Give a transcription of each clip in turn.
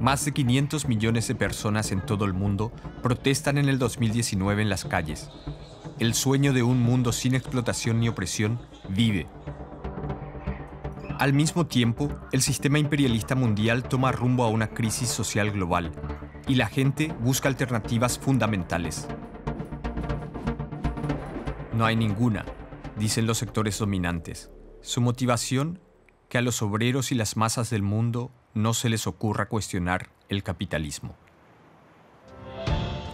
Más de 500 millones de personas en todo el mundo protestan en el 2019 en las calles. El sueño de un mundo sin explotación ni opresión vive. Al mismo tiempo, el sistema imperialista mundial toma rumbo a una crisis social global, y la gente busca alternativas fundamentales. No hay ninguna, dicen los sectores dominantes. Su motivación, que a los obreros y las masas del mundo no se les ocurra cuestionar el capitalismo.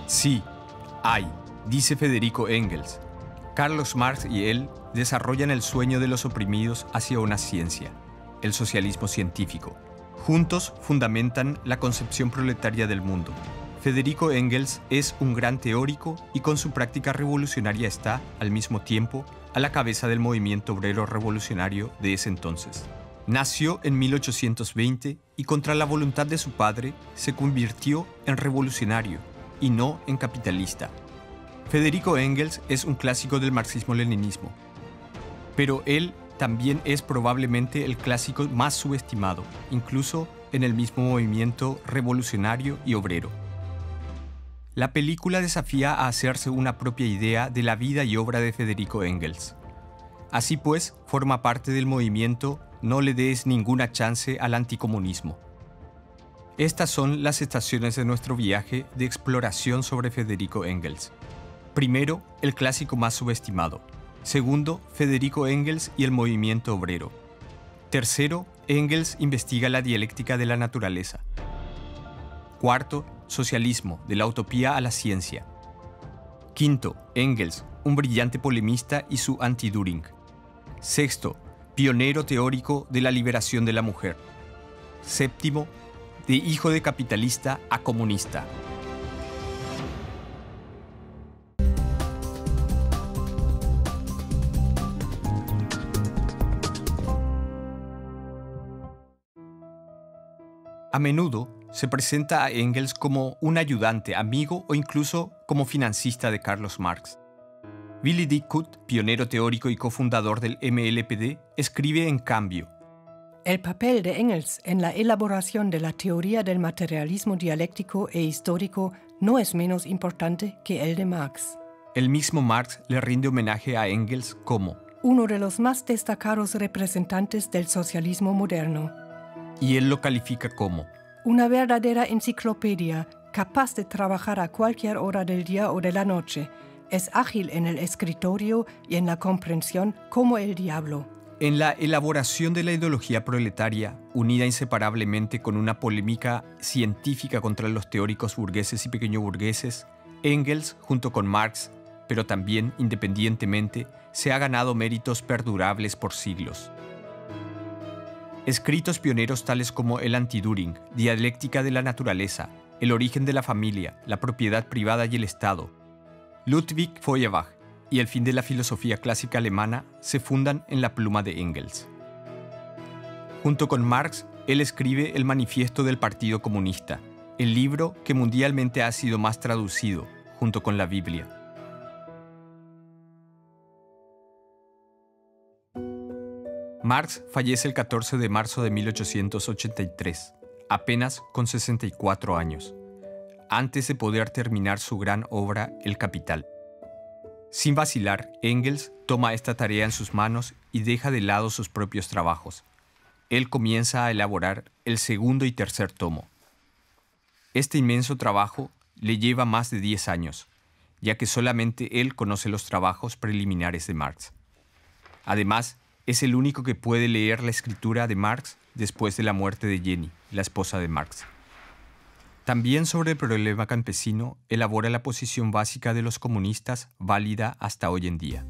Sí, hay, dice Federico Engels. Carlos Marx y él desarrollan el sueño de los oprimidos hacia una ciencia, el socialismo científico. Juntos fundamentan la concepción proletaria del mundo. Federico Engels es un gran teórico y con su práctica revolucionaria está, al mismo tiempo, a la cabeza del movimiento obrero revolucionario de ese entonces. Nació en 1820 y contra la voluntad de su padre se convirtió en revolucionario y no en capitalista. Federico Engels es un clásico del marxismo-leninismo, pero él también es probablemente el clásico más subestimado, incluso en el mismo movimiento revolucionario y obrero. La película desafía a hacerse una propia idea de la vida y obra de Federico Engels. Así pues, forma parte del movimiento No le des ninguna chance al anticomunismo. Estas son las estaciones de nuestro viaje de exploración sobre Federico Engels. Primero, el clásico más subestimado. Segundo, Federico Engels y el movimiento obrero. Tercero, Engels investiga la dialéctica de la naturaleza. Cuarto, socialismo, de la utopía a la ciencia. Quinto, Engels, un brillante polemista y su anti-Düring. Sexto, pionero teórico de la liberación de la mujer. Séptimo, de hijo de capitalista a comunista. A menudo se presenta a Engels como un ayudante, amigo o incluso como financista de Carlos Marx. Willy Dickkut, pionero teórico y cofundador del MLPD, escribe en cambio: El papel de Engels en la elaboración de la teoría del materialismo dialéctico e histórico no es menos importante que el de Marx. El mismo Marx le rinde homenaje a Engels como uno de los más destacados representantes del socialismo moderno. Y él lo califica como una verdadera enciclopedia capaz de trabajar a cualquier hora del día o de la noche. Es ágil en el escritorio y en la comprensión como el diablo. En la elaboración de la ideología proletaria, unida inseparablemente con una polémica científica contra los teóricos burgueses y pequeñoburgueses, Engels, junto con Marx, pero también independientemente, se ha ganado méritos perdurables por siglos. Escritos pioneros tales como el anti-Düring, dialéctica de la naturaleza, el origen de la familia, la propiedad privada y el Estado, Ludwig Feuerbach y el fin de la filosofía clásica alemana se fundan en la pluma de Engels. Junto con Marx, él escribe el Manifiesto del Partido Comunista, el libro que mundialmente ha sido más traducido, junto con la Biblia. Marx fallece el 14 de marzo de 1883, apenas con 64 años, antes de poder terminar su gran obra El Capital. Sin vacilar, Engels toma esta tarea en sus manos y deja de lado sus propios trabajos. Él comienza a elaborar el segundo y tercer tomo. Este inmenso trabajo le lleva más de 10 años, ya que solamente él conoce los trabajos preliminares de Marx. Además, es el único que puede leer la escritura de Marx después de la muerte de Jenny, la esposa de Marx. También sobre el problema campesino elabora la posición básica de los comunistas, válida hasta hoy en día.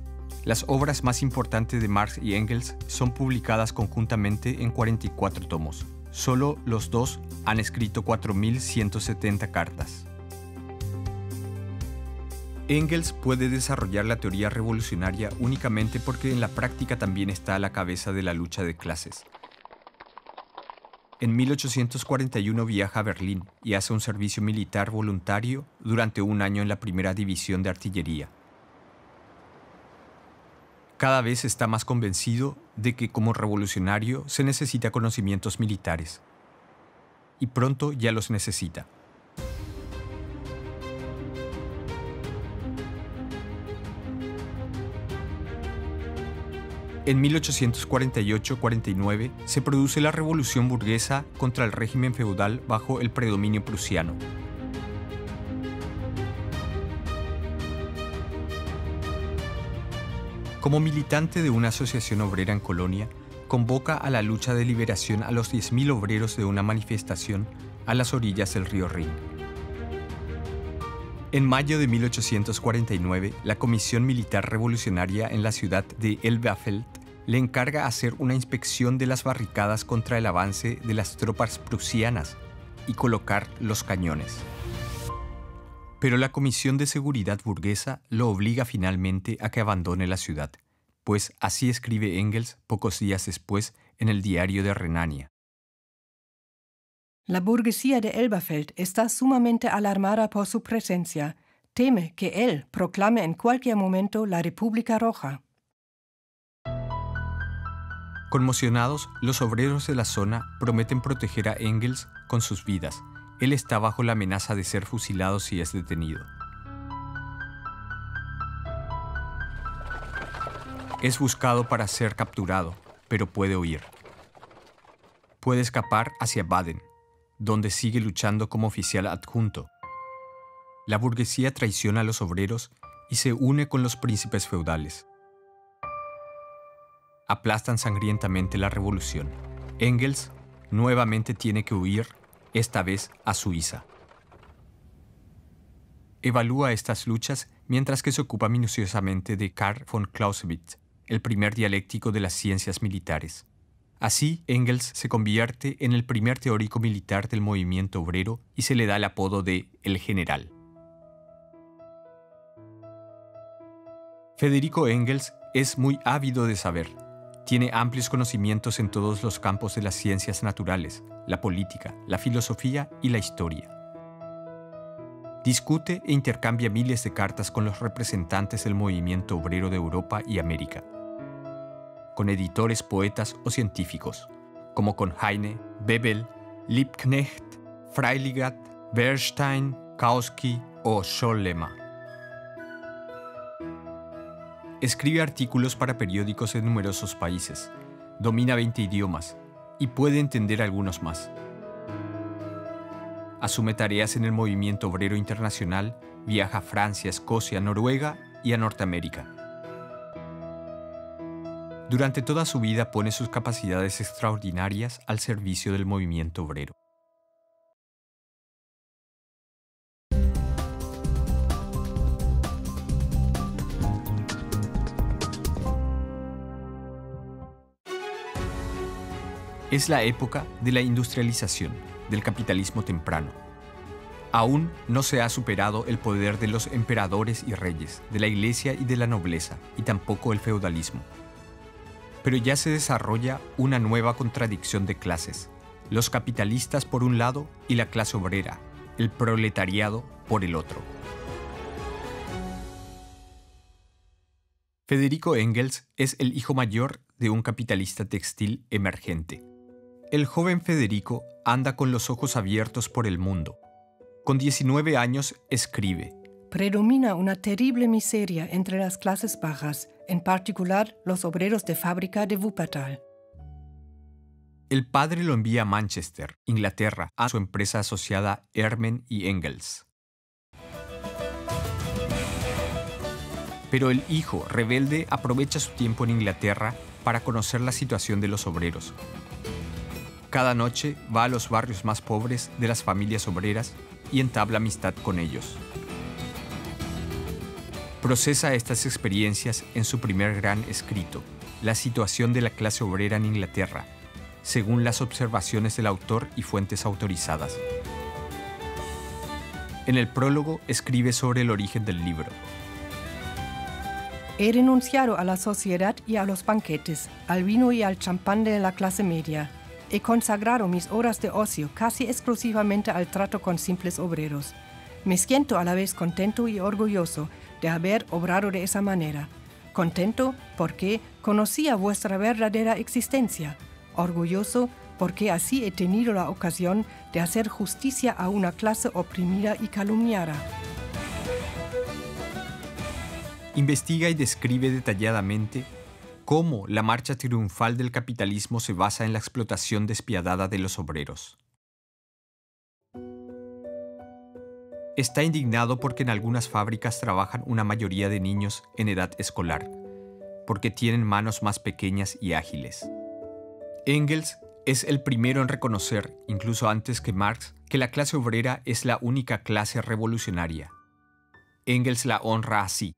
Las obras más importantes de Marx y Engels son publicadas conjuntamente en 44 tomos. Solo los dos han escrito 4.170 cartas. Engels puede desarrollar la teoría revolucionaria únicamente porque en la práctica también está a la cabeza de la lucha de clases. En 1841 viaja a Berlín y hace un servicio militar voluntario durante un año en la primera división de artillería. Cada vez está más convencido de que como revolucionario se necesita conocimientos militares. y pronto ya los necesita. En 1848-49 se produce la revolución burguesa contra el régimen feudal bajo el predominio prusiano. Como militante de una asociación obrera en Colonia, convoca a la lucha de liberación a los 10.000 obreros de una manifestación a las orillas del río Rin. En mayo de 1849, la Comisión Militar Revolucionaria en la ciudad de Elberfeld le encarga hacer una inspección de las barricadas contra el avance de las tropas prusianas y colocar los cañones. Pero la Comisión de Seguridad burguesa lo obliga finalmente a que abandone la ciudad, pues así escribe Engels pocos días después en el Diario de Renania. La burguesía de Elberfeld está sumamente alarmada por su presencia. Teme que él proclame en cualquier momento la República Roja. Conmocionados, los obreros de la zona prometen proteger a Engels con sus vidas. Él está bajo la amenaza de ser fusilado si es detenido. Es buscado para ser capturado, pero puede huir. Puede escapar hacia Baden, donde sigue luchando como oficial adjunto. La burguesía traiciona a los obreros y se une con los príncipes feudales. Aplastan sangrientamente la revolución. Engels nuevamente tiene que huir, esta vez a Suiza. Evalúa estas luchas mientras que se ocupa minuciosamente de Karl von Clausewitz, el primer dialéctico de las ciencias militares. Así, Engels se convierte en el primer teórico militar del movimiento obrero y se le da el apodo de El General. Federico Engels es muy ávido de saber. Tiene amplios conocimientos en todos los campos de las ciencias naturales, la política, la filosofía y la historia. Discute e intercambia miles de cartas con los representantes del movimiento obrero de Europa y América, con editores, poetas o científicos, como con Heine, Bebel, Liebknecht, Freiligrath, Bernstein, Kautsky o Scholema. Escribe artículos para periódicos en numerosos países, domina 20 idiomas y puede entender algunos más. Asume tareas en el movimiento obrero internacional, viaja a Francia, Escocia, Noruega y a Norteamérica. Durante toda su vida pone sus capacidades extraordinarias al servicio del movimiento obrero. Es la época de la industrialización, del capitalismo temprano. Aún no se ha superado el poder de los emperadores y reyes, de la iglesia y de la nobleza, y tampoco el feudalismo. Pero ya se desarrolla una nueva contradicción de clases, los capitalistas por un lado y la clase obrera, el proletariado por el otro. Federico Engels es el hijo mayor de un capitalista textil emergente. El joven Federico anda con los ojos abiertos por el mundo. Con 19 años escribe: Predomina una terrible miseria entre las clases bajas, en particular los obreros de fábrica de Wuppertal. El padre lo envía a Manchester, Inglaterra, a su empresa asociada Ehrman y Engels. Pero el hijo, rebelde, aprovecha su tiempo en Inglaterra para conocer la situación de los obreros. Cada noche va a los barrios más pobres de las familias obreras y entabla amistad con ellos. Procesa estas experiencias en su primer gran escrito, La situación de la clase obrera en Inglaterra, según las observaciones del autor y fuentes autorizadas. En el prólogo escribe sobre el origen del libro. He renunciado a la sociedad y a los banquetes, al vino y al champán de la clase media. He consagrado mis horas de ocio casi exclusivamente al trato con simples obreros. Me siento a la vez contento y orgulloso de haber obrado de esa manera. Contento porque conocía vuestra verdadera existencia. Orgulloso porque así he tenido la ocasión de hacer justicia a una clase oprimida y calumniada. Investiga y describe detalladamente cómo la marcha triunfal del capitalismo se basa en la explotación despiadada de los obreros. Está indignado porque en algunas fábricas trabajan una mayoría de niños en edad escolar, porque tienen manos más pequeñas y ágiles. Engels es el primero en reconocer, incluso antes que Marx, que la clase obrera es la única clase revolucionaria. Engels la honra así.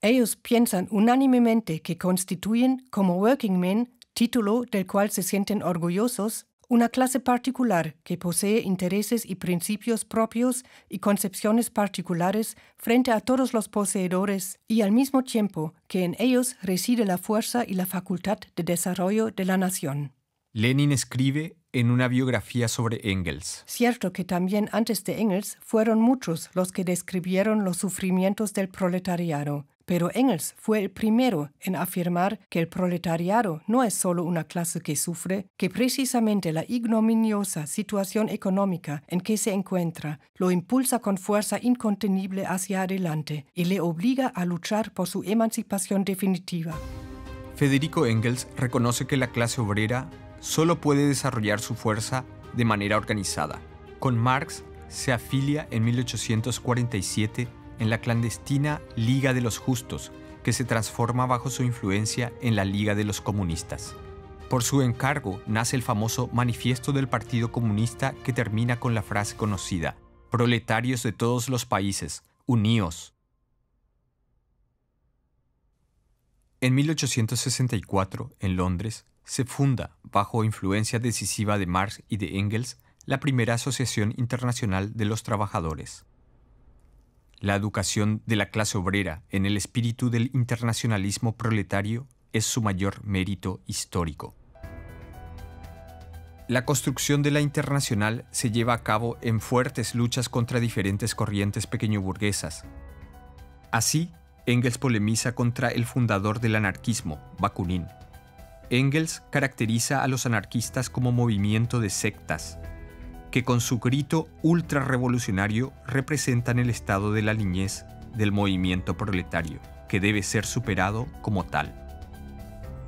Ellos piensan unánimemente que constituyen, como working men, título del cual se sienten orgullosos, una clase particular que posee intereses y principios propios y concepciones particulares frente a todos los poseedores y al mismo tiempo que en ellos reside la fuerza y la facultad de desarrollo de la nación. Lenin escribe en una biografía sobre Engels. Cierto que también antes de Engels fueron muchos los que describieron los sufrimientos del proletariado, pero Engels fue el primero en afirmar que el proletariado no es solo una clase que sufre, que precisamente la ignominiosa situación económica en que se encuentra lo impulsa con fuerza incontenible hacia adelante y le obliga a luchar por su emancipación definitiva. Federico Engels reconoce que la clase obrera solo puede desarrollar su fuerza de manera organizada. Con Marx se afilia en 1847 en la clandestina Liga de los Justos, que se transforma bajo su influencia en la Liga de los Comunistas. Por su encargo nace el famoso Manifiesto del Partido Comunista, que termina con la frase conocida: «Proletarios de todos los países, uníos». En 1864, en Londres, se funda, bajo influencia decisiva de Marx y de Engels, la primera Asociación Internacional de los Trabajadores. La educación de la clase obrera en el espíritu del internacionalismo proletario es su mayor mérito histórico. La construcción de la Internacional se lleva a cabo en fuertes luchas contra diferentes corrientes pequeñoburguesas. Así, Engels polemiza contra el fundador del anarquismo, Bakunin. Engels caracteriza a los anarquistas como movimiento de sectas, que con su grito ultrarrevolucionario representan el estado de la niñez del movimiento proletario, que debe ser superado como tal.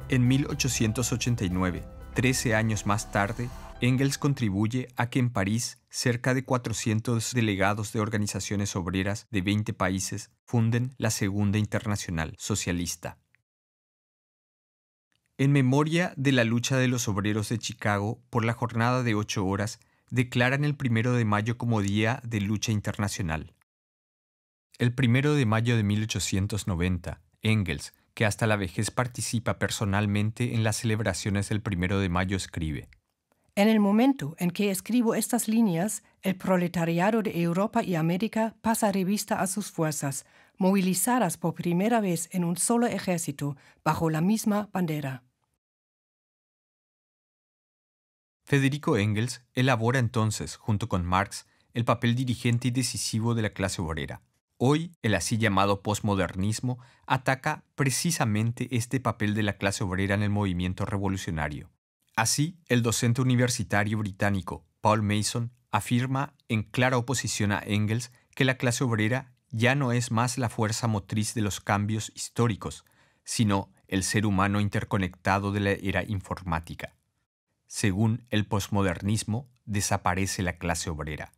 En 1889, 13 años más tarde, Engels contribuye a que en París cerca de 400 delegados de organizaciones obreras de 20 países funden la Segunda Internacional Socialista. En memoria de la lucha de los obreros de Chicago por la jornada de 8 horas, declaran el 1 de mayo como Día de Lucha Internacional. El 1 de mayo de 1890, Engels, que hasta la vejez participa personalmente en las celebraciones del 1 de mayo, escribe: En el momento en que escribo estas líneas, el proletariado de Europa y América pasa revista a sus fuerzas, movilizadas por primera vez en un solo ejército, bajo la misma bandera. Federico Engels elabora entonces, junto con Marx, el papel dirigente y decisivo de la clase obrera. Hoy, el así llamado posmodernismo ataca precisamente este papel de la clase obrera en el movimiento revolucionario. Así, el docente universitario británico Paul Mason afirma en clara oposición a Engels que la clase obrera ya no es más la fuerza motriz de los cambios históricos, sino el ser humano interconectado de la era informática. Según el posmodernismo, desaparece la clase obrera.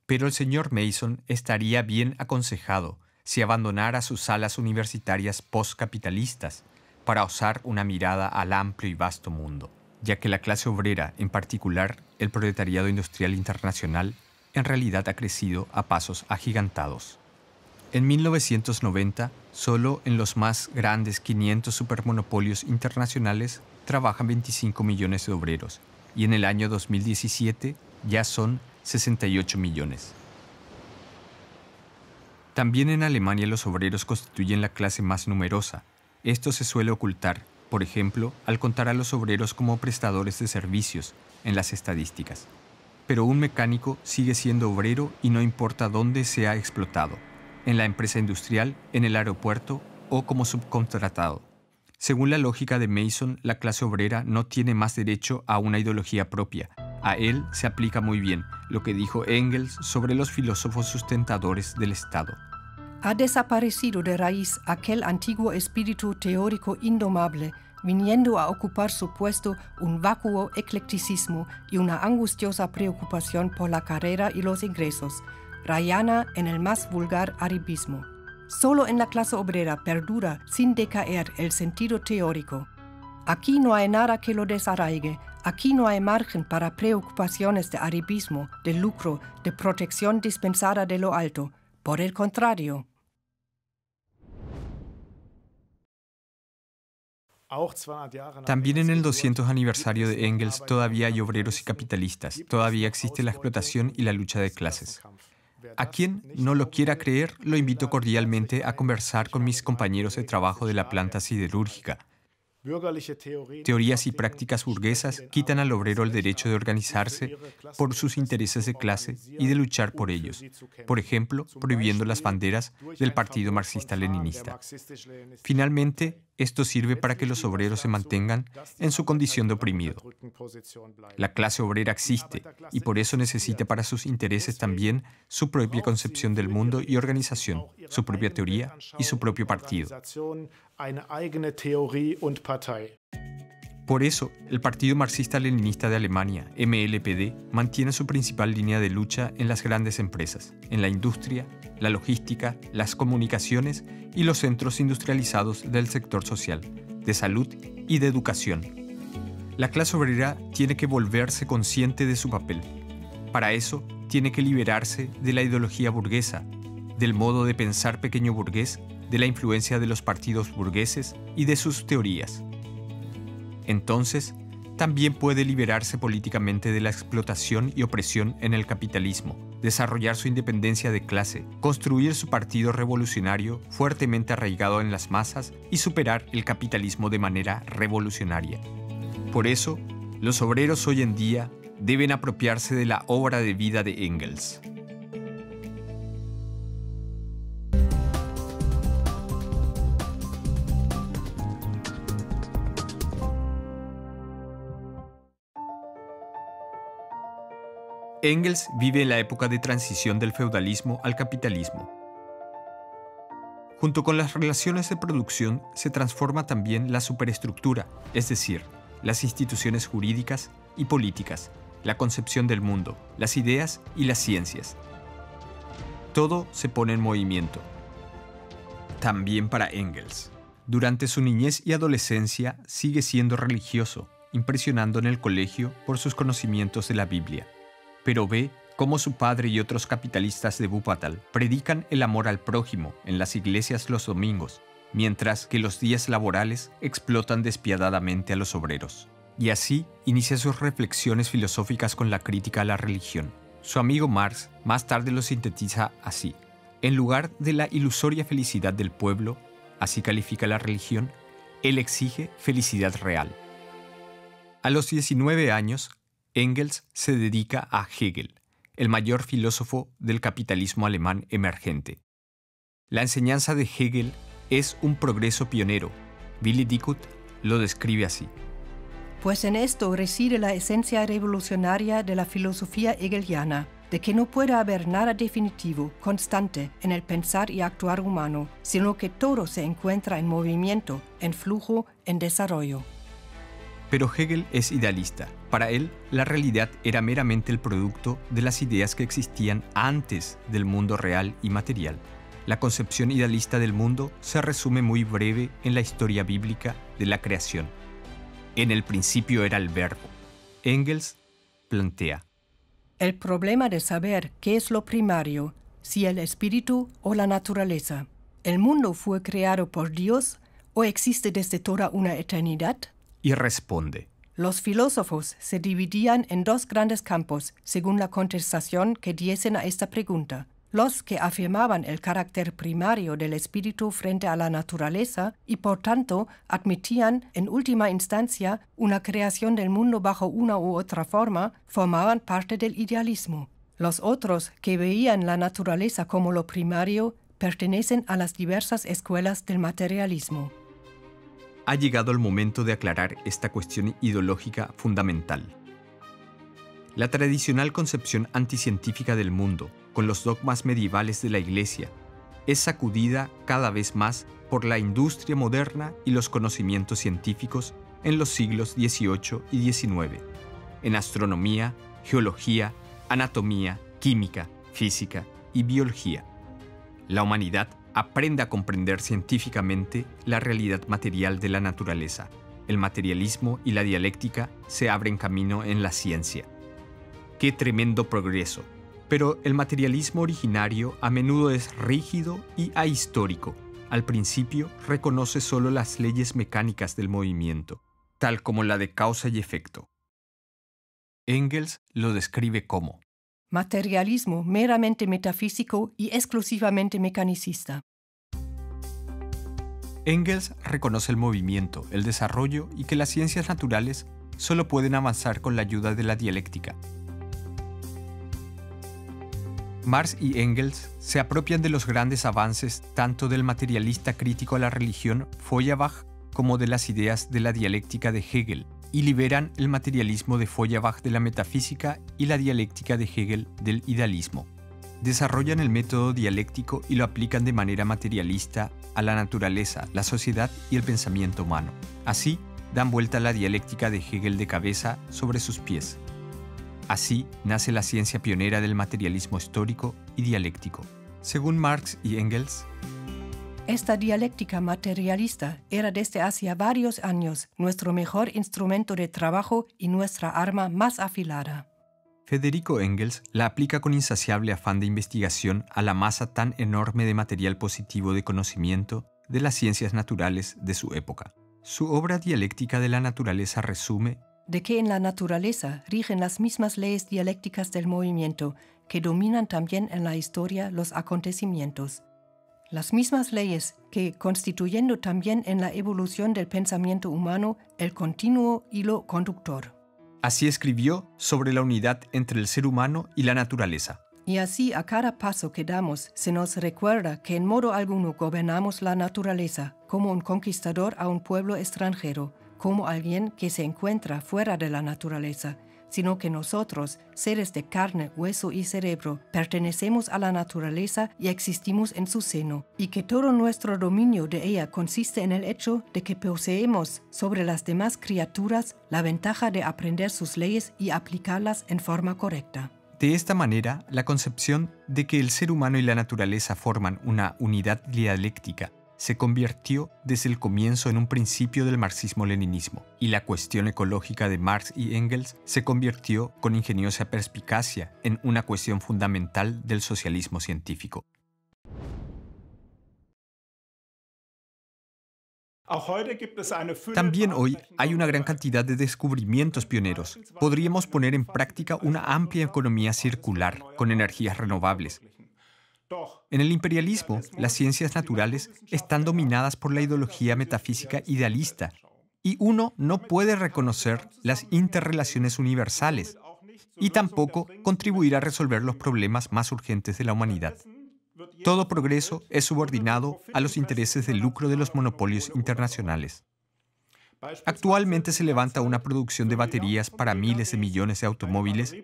Pero el señor Mason estaría bien aconsejado si abandonara sus salas universitarias postcapitalistas para osar una mirada al amplio y vasto mundo, ya que la clase obrera, en particular el proletariado industrial internacional, en realidad ha crecido a pasos agigantados. En 1990, solo en los más grandes 500 supermonopolios internacionales trabajan 25 millones de obreros, y en el año 2017 ya son 68 millones. También en Alemania los obreros constituyen la clase más numerosa. Esto se suele ocultar, por ejemplo, al contar a los obreros como prestadores de servicios en las estadísticas. Pero un mecánico sigue siendo obrero y no importa dónde sea explotado, en la empresa industrial, en el aeropuerto o como subcontratado. Según la lógica de Mason, la clase obrera no tiene más derecho a una ideología propia. A él se aplica muy bien lo que dijo Engels sobre los filósofos sustentadores del Estado. Ha desaparecido de raíz aquel antiguo espíritu teórico indomable, viniendo a ocupar su puesto un vacuo eclecticismo y una angustiosa preocupación por la carrera y los ingresos, rayana en el más vulgar arribismo. Solo en la clase obrera perdura sin decaer el sentido teórico. Aquí no hay nada que lo desarraigue, aquí no hay margen para preocupaciones de arribismo, de lucro, de protección dispensada de lo alto. Por el contrario. También en el 200 aniversario de Engels todavía hay obreros y capitalistas, todavía existe la explotación y la lucha de clases. A quien no lo quiera creer, lo invito cordialmente a conversar con mis compañeros de trabajo de la planta siderúrgica. Teorías y prácticas burguesas quitan al obrero el derecho de organizarse por sus intereses de clase y de luchar por ellos, por ejemplo, prohibiendo las banderas del Partido Marxista-Leninista. Finalmente, esto sirve para que los obreros se mantengan en su condición de oprimido. La clase obrera existe y por eso necesita para sus intereses también su propia concepción del mundo y organización, su propia teoría y su propio partido. Por eso, el Partido Marxista-Leninista de Alemania, MLPD, mantiene su principal línea de lucha en las grandes empresas, en la industria, la logística, las comunicaciones y los centros industrializados del sector social, de salud y de educación. La clase obrera tiene que volverse consciente de su papel. Para eso, tiene que liberarse de la ideología burguesa, del modo de pensar pequeño burgués, de la influencia de los partidos burgueses y de sus teorías. Entonces, también puede liberarse políticamente de la explotación y opresión en el capitalismo, desarrollar su independencia de clase, construir su partido revolucionario fuertemente arraigado en las masas y superar el capitalismo de manera revolucionaria. Por eso, los obreros hoy en día deben apropiarse de la obra de vida de Engels. Engels vive en la época de transición del feudalismo al capitalismo. Junto con las relaciones de producción se transforma también la superestructura, es decir, las instituciones jurídicas y políticas, la concepción del mundo, las ideas y las ciencias. Todo se pone en movimiento. También para Engels. Durante su niñez y adolescencia sigue siendo religioso, impresionando en el colegio por sus conocimientos de la Biblia. Pero ve cómo su padre y otros capitalistas de Wuppertal predican el amor al prójimo en las iglesias los domingos, mientras que los días laborales explotan despiadadamente a los obreros. Y así inicia sus reflexiones filosóficas con la crítica a la religión. Su amigo Marx más tarde lo sintetiza así: en lugar de la ilusoria felicidad del pueblo, así califica la religión, él exige felicidad real. A los 19 años, Engels se dedica a Hegel, el mayor filósofo del capitalismo alemán emergente. La enseñanza de Hegel es un progreso pionero. Willy Dickhut lo describe así: Pues en esto reside la esencia revolucionaria de la filosofía hegeliana, de que no puede haber nada definitivo, constante en el pensar y actuar humano, sino que todo se encuentra en movimiento, en flujo, en desarrollo. Pero Hegel es idealista. Para él, la realidad era meramente el producto de las ideas que existían antes del mundo real y material. La concepción idealista del mundo se resume muy breve en la historia bíblica de la creación. En el principio era el verbo. Engels plantea: el problema de saber qué es lo primario, si el espíritu o la naturaleza. ¿El mundo fue creado por Dios o existe desde toda una eternidad? Y responde: los filósofos se dividían en dos grandes campos, según la contestación que diesen a esta pregunta. Los que afirmaban el carácter primario del espíritu frente a la naturaleza y por tanto admitían en última instancia una creación del mundo bajo una u otra forma, formaban parte del idealismo. Los otros que veían la naturaleza como lo primario pertenecen a las diversas escuelas del materialismo. ha llegado el momento de aclarar esta cuestión ideológica fundamental. La tradicional concepción anticientífica del mundo, con los dogmas medievales de la Iglesia, es sacudida cada vez más por la industria moderna y los conocimientos científicos en los siglos XVIII y XIX, en astronomía, geología, anatomía, química, física y biología. La humanidad aprende a comprender científicamente la realidad material de la naturaleza. El materialismo y la dialéctica se abren camino en la ciencia. ¡Qué tremendo progreso! Pero el materialismo originario a menudo es rígido y ahistórico. Al principio reconoce solo las leyes mecánicas del movimiento, tal como la de causa y efecto. Engels lo describe como materialismo meramente metafísico y exclusivamente mecanicista. Engels reconoce el movimiento, el desarrollo y que las ciencias naturales solo pueden avanzar con la ayuda de la dialéctica. Marx y Engels se apropian de los grandes avances tanto del materialista crítico a la religión Feuerbach como de las ideas de la dialéctica de Hegel, y liberan el materialismo de Feuerbach de la metafísica y la dialéctica de Hegel del idealismo. Desarrollan el método dialéctico y lo aplican de manera materialista a la naturaleza, la sociedad y el pensamiento humano. Así, dan vuelta a la dialéctica de Hegel de cabeza sobre sus pies. Así nace la ciencia pionera del materialismo histórico y dialéctico. Según Marx y Engels, esta dialéctica materialista era desde hacía varios años nuestro mejor instrumento de trabajo y nuestra arma más afilada. Federico Engels la aplica con insaciable afán de investigación a la masa tan enorme de material positivo de conocimiento de las ciencias naturales de su época. Su obra Dialéctica de la naturaleza resume de que en la naturaleza rigen las mismas leyes dialécticas del movimiento que dominan también en la historia los acontecimientos. Las mismas leyes que, constituyendo también en la evolución del pensamiento humano el continuo hilo conductor. Así escribió sobre la unidad entre el ser humano y la naturaleza. Y así a cada paso que damos se nos recuerda que en modo alguno gobernamos la naturaleza como un conquistador a un pueblo extranjero, como alguien que se encuentra fuera de la naturaleza, sino que nosotros, seres de carne, hueso y cerebro, pertenecemos a la naturaleza y existimos en su seno, y que todo nuestro dominio de ella consiste en el hecho de que poseemos sobre las demás criaturas la ventaja de aprender sus leyes y aplicarlas en forma correcta. De esta manera, la concepción de que el ser humano y la naturaleza forman una unidad dialéctica se convirtió desde el comienzo en un principio del marxismo-leninismo, y la cuestión ecológica de Marx y Engels se convirtió con ingeniosa perspicacia en una cuestión fundamental del socialismo científico. También hoy hay una gran cantidad de descubrimientos pioneros. Podríamos poner en práctica una amplia economía circular con energías renovables. En el imperialismo, las ciencias naturales están dominadas por la ideología metafísica idealista, y uno no puede reconocer las interrelaciones universales y tampoco contribuir a resolver los problemas más urgentes de la humanidad. Todo progreso es subordinado a los intereses de lucro de los monopolios internacionales. Actualmente se levanta una producción de baterías para miles de millones de automóviles,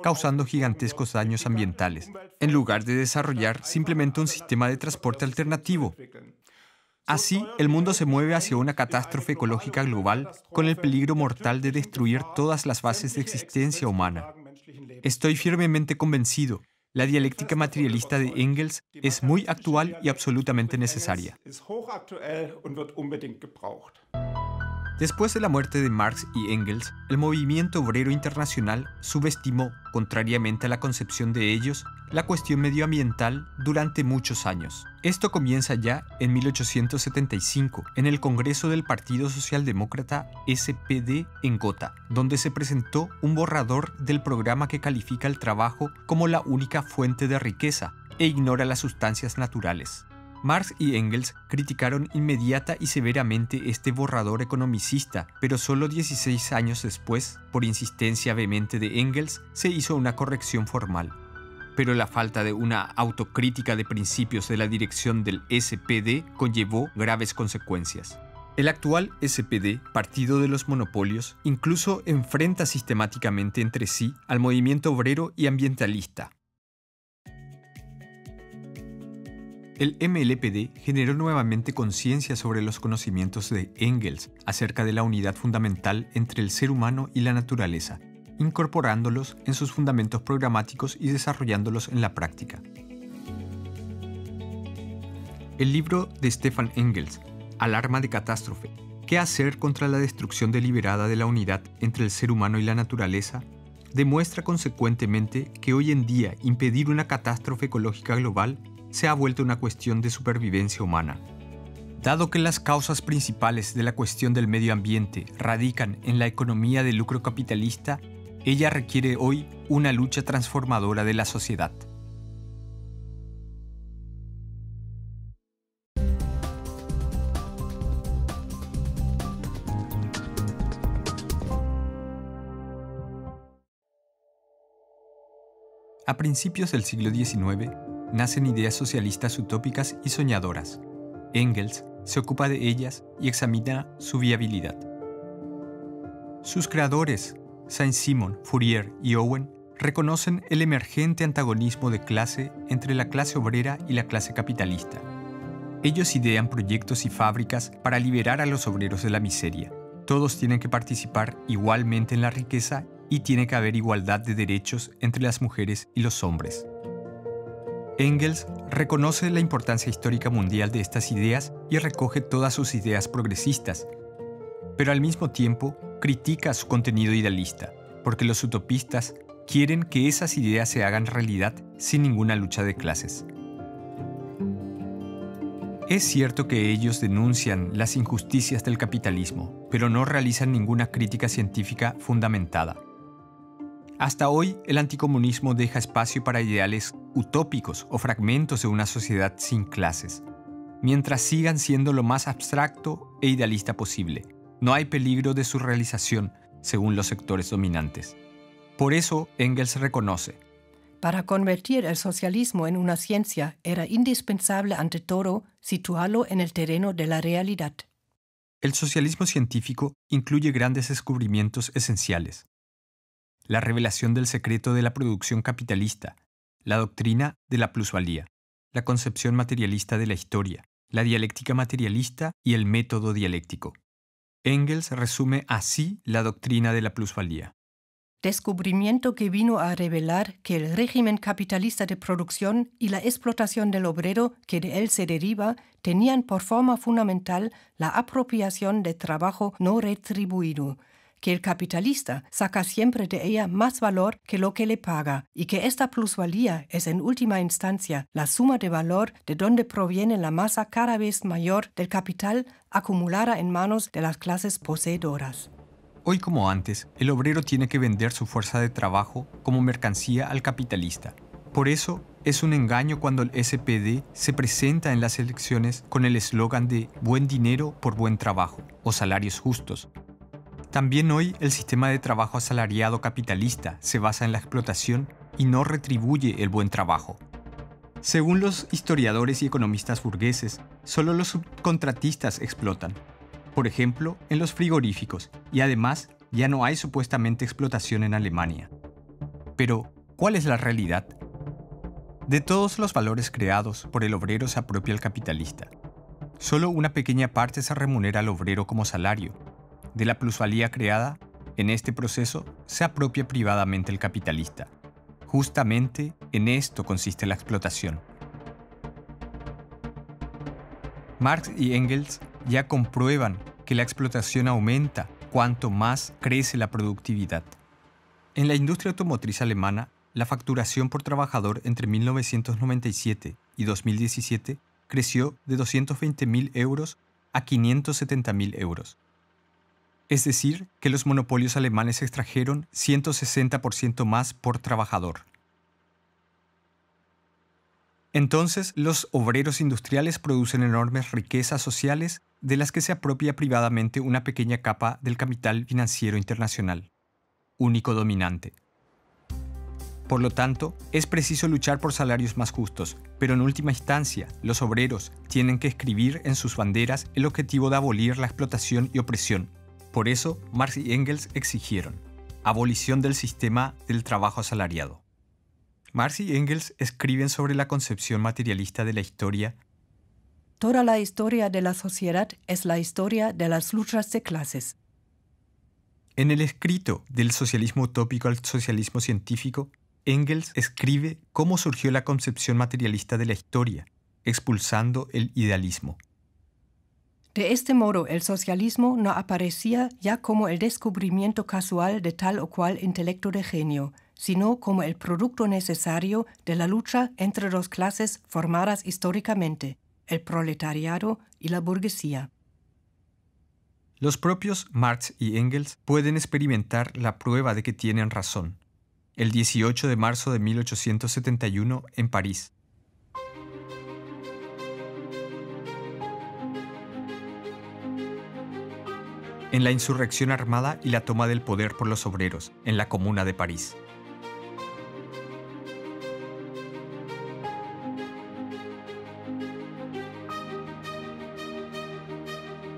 causando gigantescos daños ambientales, en lugar de desarrollar simplemente un sistema de transporte alternativo. Así, el mundo se mueve hacia una catástrofe ecológica global con el peligro mortal de destruir todas las bases de existencia humana. Estoy firmemente convencido. La dialéctica materialista de Engels es muy actual y absolutamente necesaria. Después de la muerte de Marx y Engels, el movimiento obrero internacional subestimó, contrariamente a la concepción de ellos, la cuestión medioambiental durante muchos años. Esto comienza ya en 1875, en el Congreso del Partido Socialdemócrata SPD en Gotha, donde se presentó un borrador del programa que califica el trabajo como la única fuente de riqueza e ignora las sustancias naturales. Marx y Engels criticaron inmediata y severamente este borrador economicista, pero solo 16 años después, por insistencia vehemente de Engels, se hizo una corrección formal. Pero la falta de una autocrítica de principios de la dirección del SPD conllevó graves consecuencias. El actual SPD, partido de los monopolios, incluso enfrenta sistemáticamente entre sí al movimiento obrero y ambientalista. El MLPD generó nuevamente conciencia sobre los conocimientos de Engels acerca de la unidad fundamental entre el ser humano y la naturaleza, incorporándolos en sus fundamentos programáticos y desarrollándolos en la práctica. El libro de Stefan Engels, Alarma de catástrofe, ¿qué hacer contra la destrucción deliberada de la unidad entre el ser humano y la naturaleza?, demuestra consecuentemente que hoy en día impedir una catástrofe ecológica global se ha vuelto una cuestión de supervivencia humana. Dado que las causas principales de la cuestión del medio ambiente radican en la economía de lucro capitalista, ella requiere hoy una lucha transformadora de la sociedad. A principios del siglo XIX, nacen ideas socialistas utópicas y soñadoras. Engels se ocupa de ellas y examina su viabilidad. Sus creadores, Saint-Simon, Fourier y Owen, reconocen el emergente antagonismo de clase entre la clase obrera y la clase capitalista. Ellos idean proyectos y fábricas para liberar a los obreros de la miseria. Todos tienen que participar igualmente en la riqueza y tiene que haber igualdad de derechos entre las mujeres y los hombres. Engels reconoce la importancia histórica mundial de estas ideas y recoge todas sus ideas progresistas, pero al mismo tiempo critica su contenido idealista, porque los utopistas quieren que esas ideas se hagan realidad sin ninguna lucha de clases. Es cierto que ellos denuncian las injusticias del capitalismo, pero no realizan ninguna crítica científica fundamentada. Hasta hoy, el anticomunismo deja espacio para ideales utópicos o fragmentos de una sociedad sin clases, mientras sigan siendo lo más abstracto e idealista posible. No hay peligro de su realización, según los sectores dominantes. Por eso, Engels reconoce: para convertir el socialismo en una ciencia era indispensable ante todo situarlo en el terreno de la realidad. El socialismo científico incluye grandes descubrimientos esenciales: la revelación del secreto de la producción capitalista, la doctrina de la plusvalía, la concepción materialista de la historia, la dialéctica materialista y el método dialéctico. Engels resume así la doctrina de la plusvalía: descubrimiento que vino a revelar que el régimen capitalista de producción y la explotación del obrero que de él se deriva tenían por forma fundamental la apropiación de trabajo no retribuido, que el capitalista saca siempre de ella más valor que lo que le paga y que esta plusvalía es en última instancia la suma de valor de donde proviene la masa cada vez mayor del capital acumulada en manos de las clases poseedoras. Hoy como antes, el obrero tiene que vender su fuerza de trabajo como mercancía al capitalista. Por eso, es un engaño cuando el SPD se presenta en las elecciones con el eslogan de «buen dinero por buen trabajo» o «salarios justos». También hoy el sistema de trabajo asalariado capitalista se basa en la explotación y no retribuye el buen trabajo. Según los historiadores y economistas burgueses, solo los subcontratistas explotan. Por ejemplo, en los frigoríficos, y además ya no hay supuestamente explotación en Alemania. Pero, ¿cuál es la realidad? De todos los valores creados por el obrero se apropia el capitalista. Solo una pequeña parte se remunera al obrero como salario. De la plusvalía creada, en este proceso, se apropia privadamente el capitalista. Justamente en esto consiste la explotación. Marx y Engels ya comprueban que la explotación aumenta cuanto más crece la productividad. En la industria automotriz alemana, la facturación por trabajador entre 1997 y 2017 creció de 220.000 euros a 570.000 euros. Es decir, que los monopolios alemanes extrajeron 160% más por trabajador. Entonces, los obreros industriales producen enormes riquezas sociales de las que se apropia privadamente una pequeña capa del capital financiero internacional, único dominante. Por lo tanto, es preciso luchar por salarios más justos, pero en última instancia, los obreros tienen que escribir en sus banderas el objetivo de abolir la explotación y opresión. Por eso, Marx y Engels exigieron abolición del sistema del trabajo asalariado. Marx y Engels escriben sobre la concepción materialista de la historia. Toda la historia de la sociedad es la historia de las luchas de clases. En el escrito del socialismo utópico al socialismo científico, Engels escribe cómo surgió la concepción materialista de la historia, expulsando el idealismo. De este modo, el socialismo no aparecía ya como el descubrimiento casual de tal o cual intelecto de genio, sino como el producto necesario de la lucha entre dos clases formadas históricamente, el proletariado y la burguesía. Los propios Marx y Engels pueden experimentar la prueba de que tienen razón. El 18 de marzo de 1871 en París. En la insurrección armada y la toma del poder por los obreros, en la Comuna de París.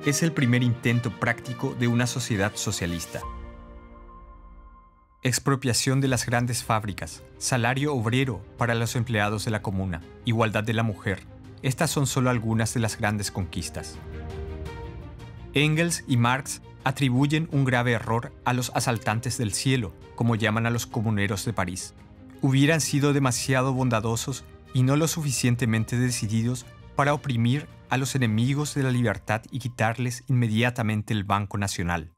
Es el primer intento práctico de una sociedad socialista. Expropiación de las grandes fábricas, salario obrero para los empleados de la comuna, igualdad de la mujer. Estas son solo algunas de las grandes conquistas. Engels y Marx atribuyen un grave error a los asaltantes del cielo, como llaman a los comuneros de París. Hubieran sido demasiado bondadosos y no lo suficientemente decididos para oprimir a los enemigos de la libertad y quitarles inmediatamente el Banco Nacional.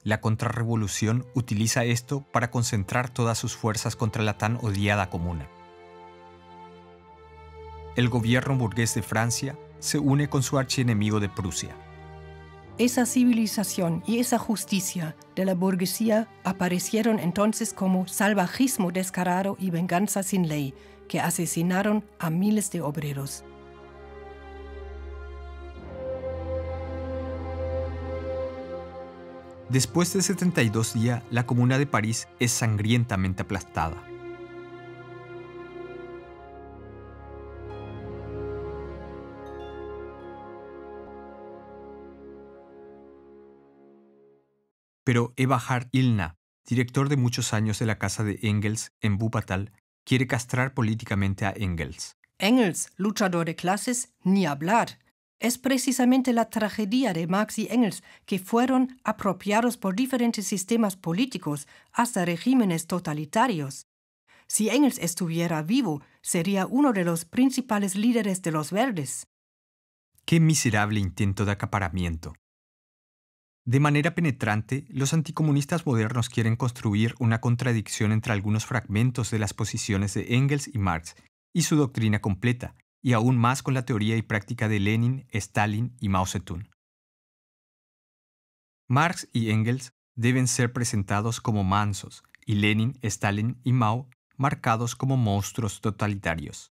La contrarrevolución utiliza esto para concentrar todas sus fuerzas contra la tan odiada comuna. El gobierno burgués de Francia se une con su archienemigo de Prusia. Esa civilización y esa justicia de la burguesía aparecieron entonces como salvajismo descarado y venganza sin ley, que asesinaron a miles de obreros. Después de 72 días, la Comuna de París es sangrientamente aplastada. Pero Eberhard Illner, director de muchos años de la casa de Engels en Wuppertal, quiere castrar políticamente a Engels. Engels, luchador de clases, ni hablar. Es precisamente la tragedia de Marx y Engels que fueron apropiados por diferentes sistemas políticos, hasta regímenes totalitarios. Si Engels estuviera vivo, sería uno de los principales líderes de los verdes. ¡Qué miserable intento de acaparamiento! De manera penetrante, los anticomunistas modernos quieren construir una contradicción entre algunos fragmentos de las posiciones de Engels y Marx y su doctrina completa, y aún más con la teoría y práctica de Lenin, Stalin y Mao Zedong. Marx y Engels deben ser presentados como mansos, y Lenin, Stalin y Mao marcados como monstruos totalitarios.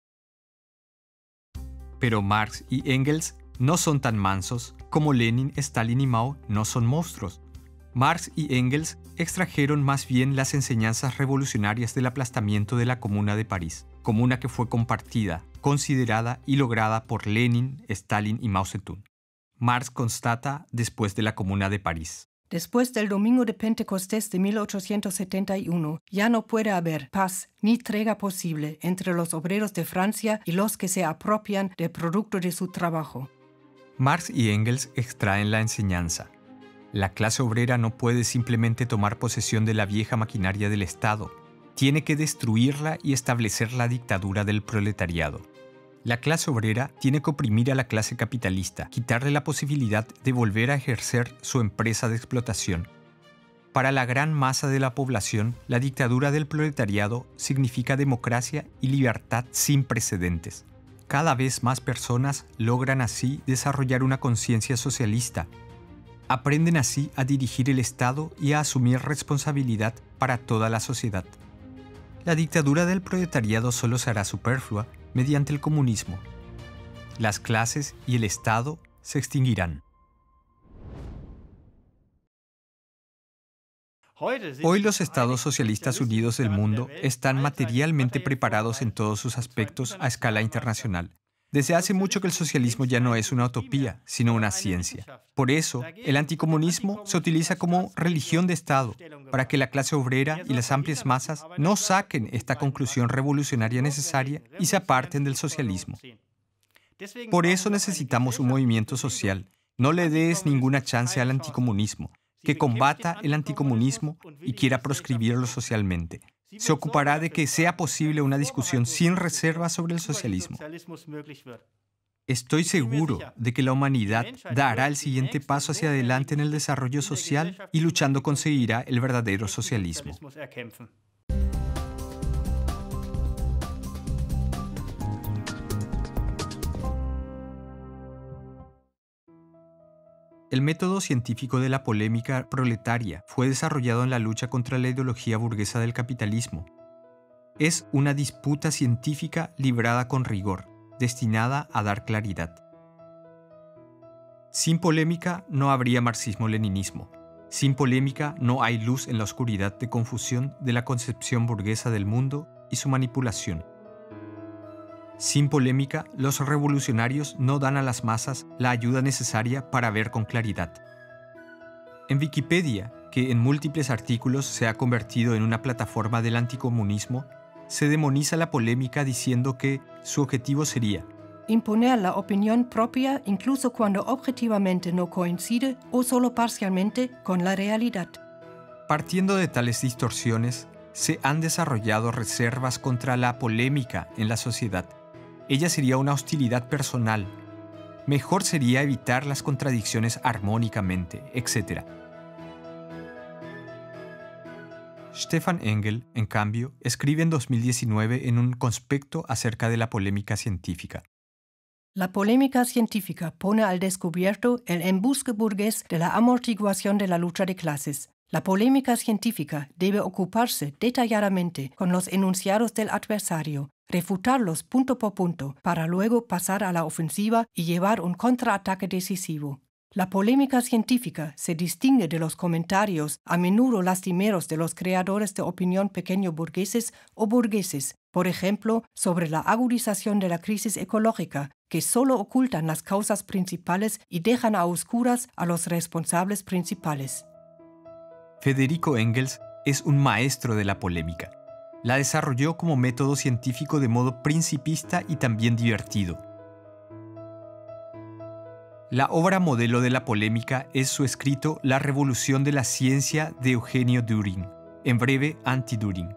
Pero Marx y Engels no son tan mansos como Lenin, Stalin y Mao no son monstruos. Marx y Engels extrajeron más bien las enseñanzas revolucionarias del aplastamiento de la Comuna de París, comuna que fue compartida, considerada y lograda por Lenin, Stalin y Mao Zedong. Marx constata después de la Comuna de París. Después del domingo de Pentecostés de 1871, ya no puede haber paz ni tregua posible entre los obreros de Francia y los que se apropian del producto de su trabajo. Marx y Engels extraen la enseñanza. La clase obrera no puede simplemente tomar posesión de la vieja maquinaria del Estado. Tiene que destruirla y establecer la dictadura del proletariado. La clase obrera tiene que oprimir a la clase capitalista, quitarle la posibilidad de volver a ejercer su empresa de explotación. Para la gran masa de la población, la dictadura del proletariado significa democracia y libertad sin precedentes. Cada vez más personas logran así desarrollar una conciencia socialista. Aprenden así a dirigir el Estado y a asumir responsabilidad para toda la sociedad. La dictadura del proletariado solo será superflua mediante el comunismo. Las clases y el Estado se extinguirán. Hoy los estados socialistas unidos del mundo están materialmente preparados en todos sus aspectos a escala internacional. Desde hace mucho que el socialismo ya no es una utopía, sino una ciencia. Por eso, el anticomunismo se utiliza como religión de Estado, para que la clase obrera y las amplias masas no saquen esta conclusión revolucionaria necesaria y se aparten del socialismo. Por eso necesitamos un movimiento social. No le des ninguna chance al anticomunismo, que combata el anticomunismo y quiera proscribirlo socialmente. Se ocupará de que sea posible una discusión sin reservas sobre el socialismo. Estoy seguro de que la humanidad dará el siguiente paso hacia adelante en el desarrollo social y luchando conseguirá el verdadero socialismo. El método científico de la polémica proletaria fue desarrollado en la lucha contra la ideología burguesa del capitalismo. Es una disputa científica librada con rigor, destinada a dar claridad. Sin polémica no habría marxismo-leninismo. Sin polémica no hay luz en la oscuridad de confusión de la concepción burguesa del mundo y su manipulación. Sin polémica, los revolucionarios no dan a las masas la ayuda necesaria para ver con claridad. En Wikipedia, que en múltiples artículos se ha convertido en una plataforma del anticomunismo, se demoniza la polémica diciendo que su objetivo sería imponer la opinión propia incluso cuando objetivamente no coincide o solo parcialmente con la realidad. Partiendo de tales distorsiones, se han desarrollado reservas contra la polémica en la sociedad. Ella sería una hostilidad personal. Mejor sería evitar las contradicciones armónicamente, etc. Stefan Engel, en cambio, escribe en 2019 en un conspecto acerca de la polémica científica. La polémica científica pone al descubierto el embusque burgués de la amortiguación de la lucha de clases. La polémica científica debe ocuparse detalladamente con los enunciados del adversario, refutarlos punto por punto, para luego pasar a la ofensiva y llevar un contraataque decisivo. La polémica científica se distingue de los comentarios a menudo lastimeros de los creadores de opinión pequeño burgueses o burgueses, por ejemplo, sobre la agudización de la crisis ecológica, que solo ocultan las causas principales y dejan a oscuras a los responsables principales. Federico Engels es un maestro de la polémica. La desarrolló como método científico de modo principista y también divertido. La obra modelo de la polémica es su escrito La revolución de la ciencia de Eugenio Düring, en breve Anti-Düring.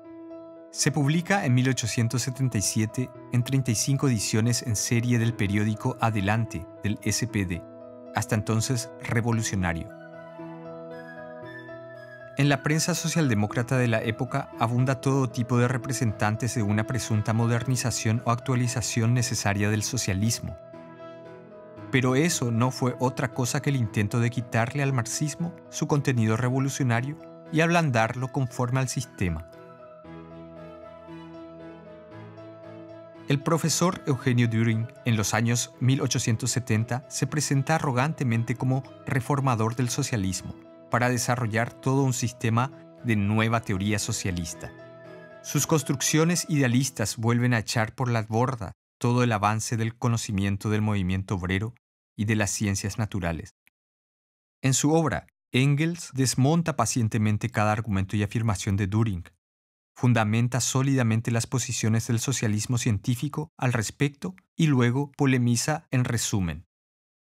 Se publica en 1877 en 35 ediciones en serie del periódico Adelante del SPD, hasta entonces revolucionario. En la prensa socialdemócrata de la época abunda todo tipo de representantes de una presunta modernización o actualización necesaria del socialismo. Pero eso no fue otra cosa que el intento de quitarle al marxismo su contenido revolucionario y ablandarlo conforme al sistema. El profesor Eugenio Düring, en los años 1870, se presenta arrogantemente como reformador del socialismo, para desarrollar todo un sistema de nueva teoría socialista. Sus construcciones idealistas vuelven a echar por la borda todo el avance del conocimiento del movimiento obrero y de las ciencias naturales. En su obra, Engels desmonta pacientemente cada argumento y afirmación de Düring, fundamenta sólidamente las posiciones del socialismo científico al respecto y luego polemiza en resumen.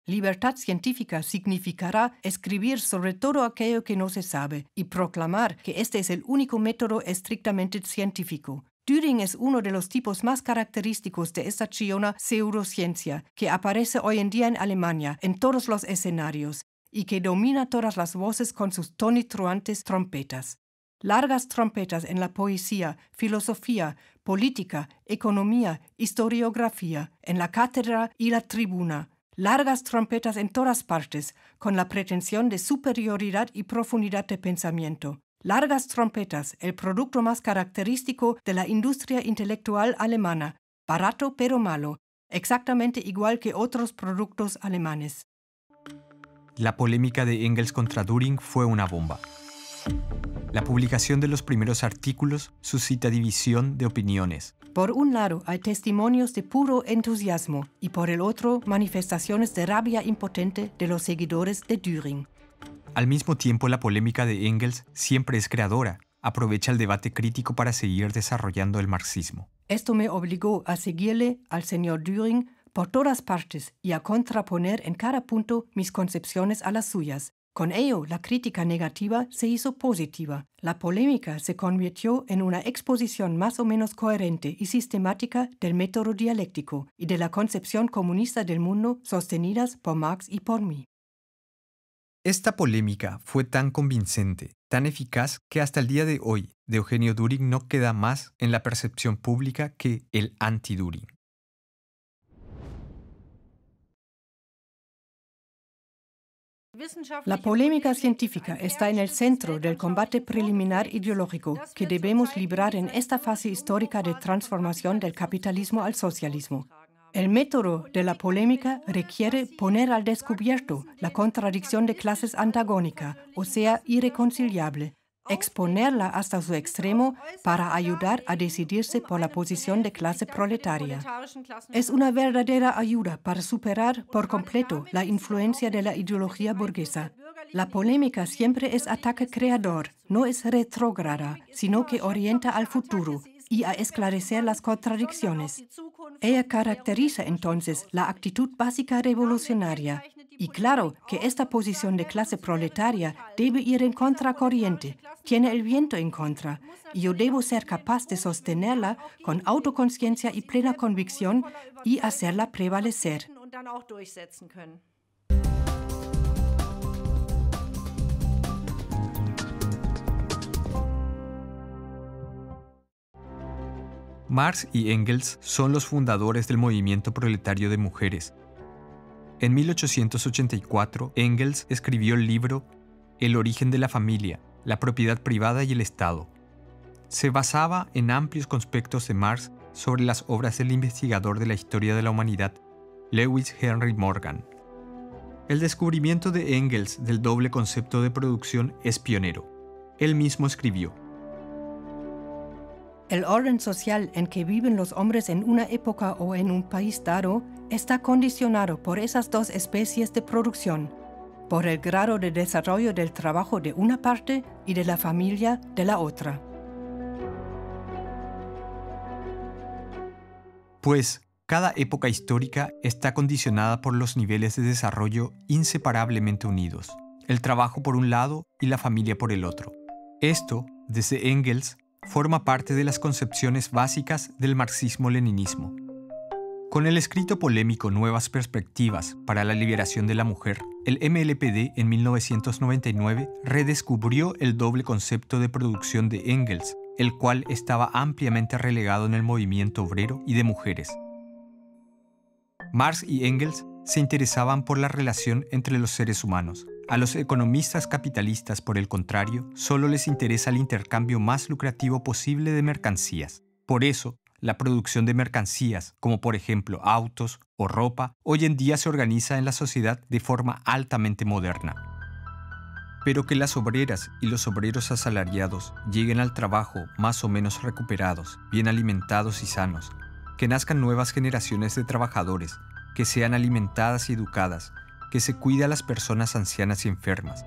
Libertad científica significará escribir sobre todo aquello que no se sabe y proclamar que este es el único método estrictamente científico. Düring es uno de los tipos más característicos de esta chillona pseudociencia que aparece hoy en día en Alemania en todos los escenarios y que domina todas las voces con sus tonitruantes trompetas. Largas trompetas en la poesía, filosofía, política, economía, historiografía, en la cátedra y la tribuna. Largas trompetas en todas partes, con la pretensión de superioridad y profundidad de pensamiento. Largas trompetas, el producto más característico de la industria intelectual alemana, barato pero malo, exactamente igual que otros productos alemanes. La polémica de Engels contra Düring fue una bomba. La publicación de los primeros artículos suscita división de opiniones. Por un lado, hay testimonios de puro entusiasmo y por el otro, manifestaciones de rabia impotente de los seguidores de Dühring. Al mismo tiempo, la polémica de Engels siempre es creadora. Aprovecha el debate crítico para seguir desarrollando el marxismo. Esto me obligó a seguirle al señor Dühring por todas partes y a contraponer en cada punto mis concepciones a las suyas. Con ello, la crítica negativa se hizo positiva. La polémica se convirtió en una exposición más o menos coherente y sistemática del método dialéctico y de la concepción comunista del mundo sostenidas por Marx y por mí. Esta polémica fue tan convincente, tan eficaz, que hasta el día de hoy de Eugenio Dühring no queda más en la percepción pública que el anti-Dühring. La polémica científica está en el centro del combate preliminar ideológico que debemos librar en esta fase histórica de transformación del capitalismo al socialismo. El método de la polémica requiere poner al descubierto la contradicción de clases antagónica, o sea, irreconciliable, exponerla hasta su extremo para ayudar a decidirse por la posición de clase proletaria. Es una verdadera ayuda para superar por completo la influencia de la ideología burguesa. La polémica siempre es ataque creador, no es retrógrada, sino que orienta al futuro y a esclarecer las contradicciones. Ella caracteriza entonces la actitud básica revolucionaria. Y claro que esta posición de clase proletaria debe ir en contracorriente, tiene el viento en contra, y yo debo ser capaz de sostenerla con autoconciencia y plena convicción y hacerla prevalecer. Marx y Engels son los fundadores del movimiento proletario de mujeres. En 1884, Engels escribió el libro El origen de la familia, la propiedad privada y el Estado. Se basaba en amplios conspectos de Marx sobre las obras del investigador de la historia de la humanidad, Lewis Henry Morgan. El descubrimiento de Engels del doble concepto de producción es pionero. Él mismo escribió: El orden social en que viven los hombres en una época o en un país dado está condicionado por esas dos especies de producción, por el grado de desarrollo del trabajo de una parte y de la familia de la otra. Pues, cada época histórica está condicionada por los niveles de desarrollo inseparablemente unidos, el trabajo por un lado y la familia por el otro. Esto, desde Engels, forma parte de las concepciones básicas del marxismo-leninismo. Con el escrito polémico Nuevas Perspectivas para la Liberación de la Mujer, el MLPD en 1999 redescubrió el doble concepto de producción de Engels, el cual estaba ampliamente relegado en el movimiento obrero y de mujeres. Marx y Engels se interesaban por la relación entre los seres humanos. A los economistas capitalistas, por el contrario, solo les interesa el intercambio más lucrativo posible de mercancías. Por eso, la producción de mercancías, como por ejemplo autos o ropa, hoy en día se organiza en la sociedad de forma altamente moderna. Pero que las obreras y los obreros asalariados lleguen al trabajo más o menos recuperados, bien alimentados y sanos, que nazcan nuevas generaciones de trabajadores, que sean alimentadas y educadas, que se cuide a las personas ancianas y enfermas.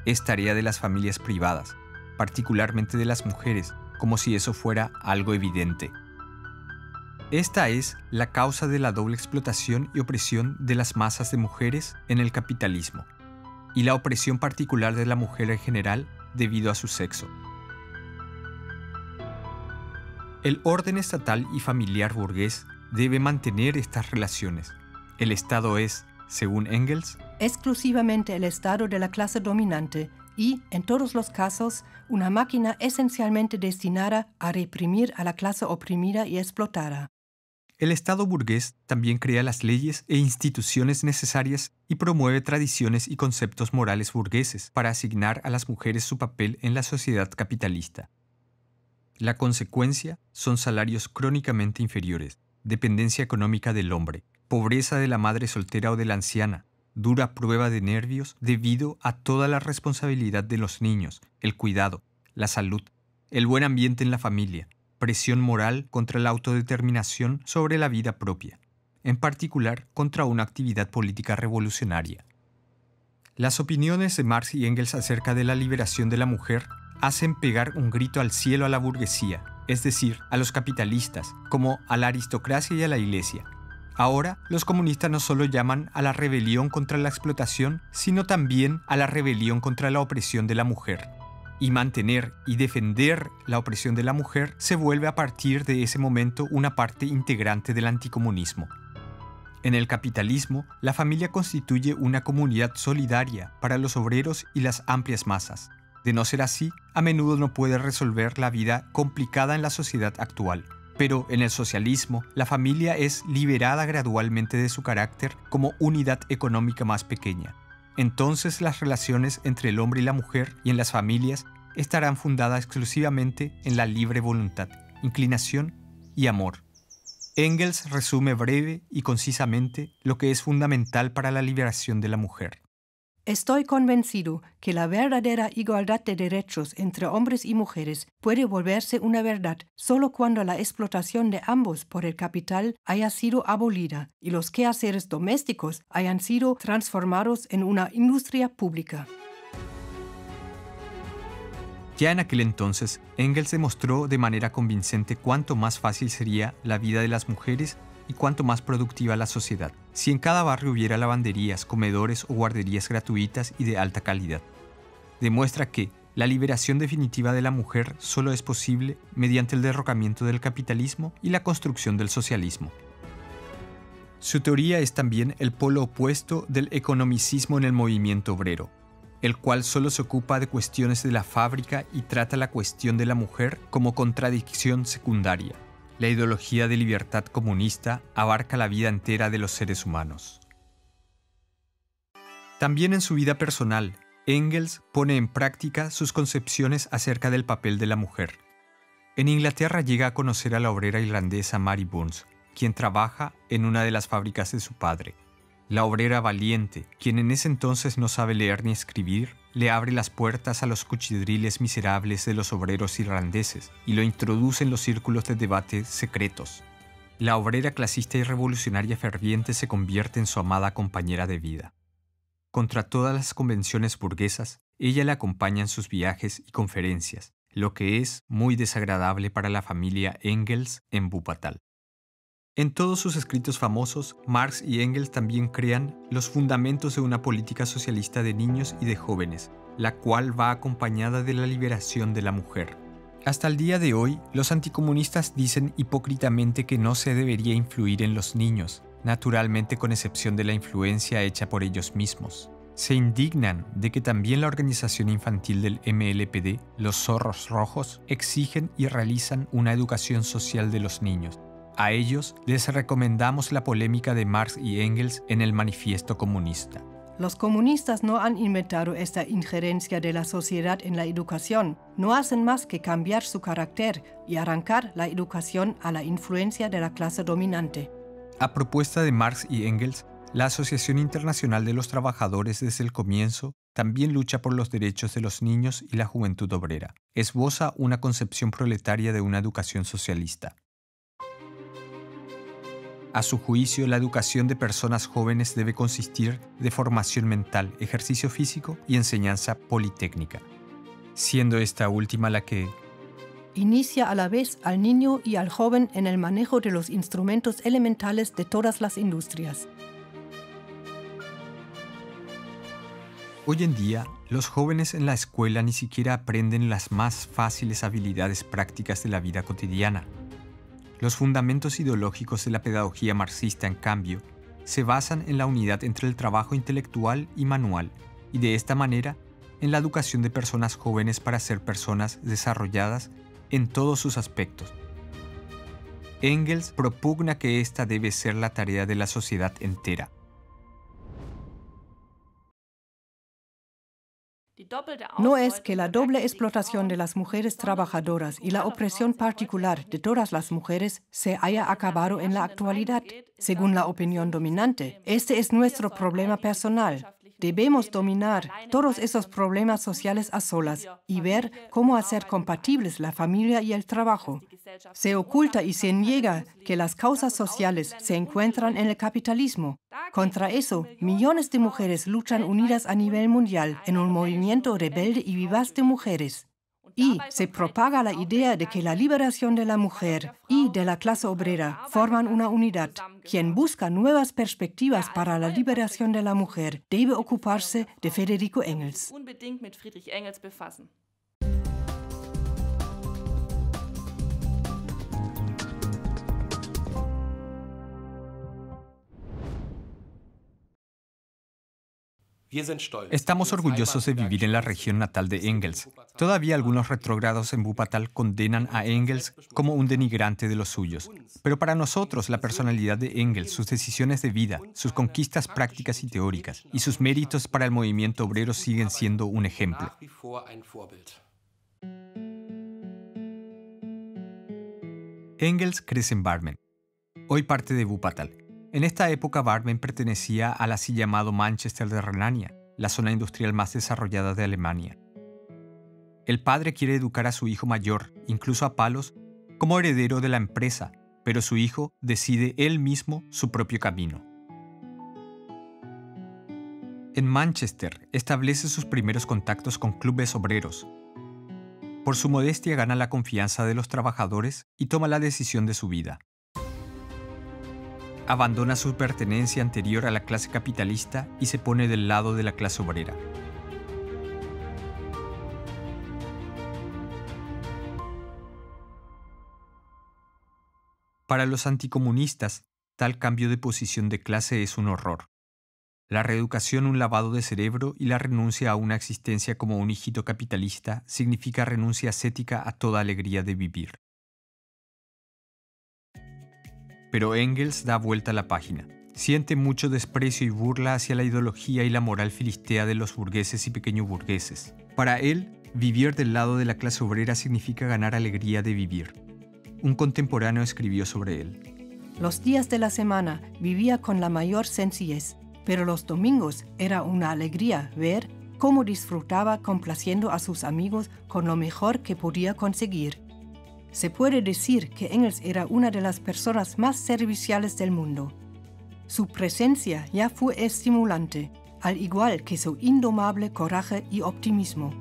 Es tarea de las familias privadas, particularmente de las mujeres, como si eso fuera algo evidente. Esta es la causa de la doble explotación y opresión de las masas de mujeres en el capitalismo, y la opresión particular de la mujer en general debido a su sexo. El orden estatal y familiar burgués debe mantener estas relaciones. El Estado es, según Engels, exclusivamente el Estado de la clase dominante y, en todos los casos, una máquina esencialmente destinada a reprimir a la clase oprimida y explotada. El Estado burgués también crea las leyes e instituciones necesarias y promueve tradiciones y conceptos morales burgueses para asignar a las mujeres su papel en la sociedad capitalista. La consecuencia son salarios crónicamente inferiores, dependencia económica del hombre, pobreza de la madre soltera o de la anciana, dura prueba de nervios debido a toda la responsabilidad de los niños, el cuidado, la salud, el buen ambiente en la familia, presión moral contra la autodeterminación sobre la vida propia, en particular contra una actividad política revolucionaria. Las opiniones de Marx y Engels acerca de la liberación de la mujer hacen pegar un grito al cielo a la burguesía, es decir, a los capitalistas, como a la aristocracia y a la iglesia. Ahora, los comunistas no solo llaman a la rebelión contra la explotación, sino también a la rebelión contra la opresión de la mujer. Y mantener y defender la opresión de la mujer se vuelve a partir de ese momento una parte integrante del anticomunismo. En el capitalismo, la familia constituye una comunidad solidaria para los obreros y las amplias masas. De no ser así, a menudo no puede resolver la vida complicada en la sociedad actual. Pero en el socialismo, la familia es liberada gradualmente de su carácter como unidad económica más pequeña. Entonces las relaciones entre el hombre y la mujer y en las familias estarán fundadas exclusivamente en la libre voluntad, inclinación y amor. Engels resume breve y concisamente lo que es fundamental para la liberación de la mujer. Estoy convencido que la verdadera igualdad de derechos entre hombres y mujeres puede volverse una verdad solo cuando la explotación de ambos por el capital haya sido abolida y los quehaceres domésticos hayan sido transformados en una industria pública. Ya en aquel entonces, Engels demostró de manera convincente cuánto más fácil sería la vida de las mujeres y cuánto más productiva la sociedad, si en cada barrio hubiera lavanderías, comedores o guarderías gratuitas y de alta calidad. Demuestra que la liberación definitiva de la mujer solo es posible mediante el derrocamiento del capitalismo y la construcción del socialismo. Su teoría es también el polo opuesto del economicismo en el movimiento obrero, el cual solo se ocupa de cuestiones de la fábrica y trata la cuestión de la mujer como contradicción secundaria. La ideología de libertad comunista abarca la vida entera de los seres humanos. También en su vida personal, Engels pone en práctica sus concepciones acerca del papel de la mujer. En Inglaterra llega a conocer a la obrera irlandesa Mary Burns, quien trabaja en una de las fábricas de su padre. La obrera valiente, quien en ese entonces no sabe leer ni escribir, le abre las puertas a los cuchidriles miserables de los obreros irlandeses y lo introduce en los círculos de debate secretos. La obrera clasista y revolucionaria ferviente se convierte en su amada compañera de vida. Contra todas las convenciones burguesas, ella le acompaña en sus viajes y conferencias, lo que es muy desagradable para la familia Engels en Wuppertal. En todos sus escritos famosos, Marx y Engels también crean los fundamentos de una política socialista de niños y de jóvenes, la cual va acompañada de la liberación de la mujer. Hasta el día de hoy, los anticomunistas dicen hipócritamente que no se debería influir en los niños, naturalmente con excepción de la influencia hecha por ellos mismos. Se indignan de que también la organización infantil del MLPD, los Zorros Rojos, exigen y realizan una educación social de los niños. A ellos les recomendamos la polémica de Marx y Engels en el Manifiesto Comunista. Los comunistas no han inventado esta injerencia de la sociedad en la educación. No hacen más que cambiar su carácter y arrancar la educación a la influencia de la clase dominante. A propuesta de Marx y Engels, la Asociación Internacional de los Trabajadores desde el comienzo también lucha por los derechos de los niños y la juventud obrera. Esboza una concepción proletaria de una educación socialista. A su juicio, la educación de personas jóvenes debe consistir de formación mental, ejercicio físico y enseñanza politécnica, siendo esta última la que inicia a la vez al niño y al joven en el manejo de los instrumentos elementales de todas las industrias. Hoy en día, los jóvenes en la escuela ni siquiera aprenden las más fáciles habilidades prácticas de la vida cotidiana. Los fundamentos ideológicos de la pedagogía marxista, en cambio, se basan en la unidad entre el trabajo intelectual y manual, y de esta manera, en la educación de personas jóvenes para ser personas desarrolladas en todos sus aspectos. Engels propugna que esta debe ser la tarea de la sociedad entera. No es que la doble explotación de las mujeres trabajadoras y la opresión particular de todas las mujeres se haya acabado en la actualidad. Según la opinión dominante, este es nuestro problema personal. Debemos dominar todos esos problemas sociales a solas y ver cómo hacer compatibles la familia y el trabajo. Se oculta y se niega que las causas sociales se encuentran en el capitalismo. Contra eso, millones de mujeres luchan unidas a nivel mundial en un movimiento rebelde y vivaz de mujeres. Y se propaga la idea de que la liberación de la mujer y de la clase obrera forman una unidad. Quien busca nuevas perspectivas para la liberación de la mujer debe ocuparse de Federico Engels. Estamos orgullosos de vivir en la región natal de Engels. Todavía algunos retrógrados en Wuppertal condenan a Engels como un denigrante de los suyos. Pero para nosotros, la personalidad de Engels, sus decisiones de vida, sus conquistas prácticas y teóricas y sus méritos para el movimiento obrero siguen siendo un ejemplo. Engels crece en Barmen, hoy parte de Wuppertal. En esta época, Barmen pertenecía al así llamado Manchester de Renania, la zona industrial más desarrollada de Alemania. El padre quiere educar a su hijo mayor, incluso a palos, como heredero de la empresa, pero su hijo decide él mismo su propio camino. En Manchester establece sus primeros contactos con clubes obreros. Por su modestia gana la confianza de los trabajadores y toma la decisión de su vida. Abandona su pertenencia anterior a la clase capitalista y se pone del lado de la clase obrera. Para los anticomunistas, tal cambio de posición de clase es un horror. La reeducación, un lavado de cerebro y la renuncia a una existencia como un hijito capitalista significa renuncia ascética a toda alegría de vivir. Pero Engels da vuelta a la página. Siente mucho desprecio y burla hacia la ideología y la moral filistea de los burgueses y pequeñoburgueses. Para él, vivir del lado de la clase obrera significa ganar alegría de vivir. Un contemporáneo escribió sobre él. Los días de la semana vivía con la mayor sencillez, pero los domingos era una alegría ver cómo disfrutaba complaciendo a sus amigos con lo mejor que podía conseguir. Se puede decir que Engels era una de las personas más serviciales del mundo. Su presencia ya fue estimulante, al igual que su indomable coraje y optimismo.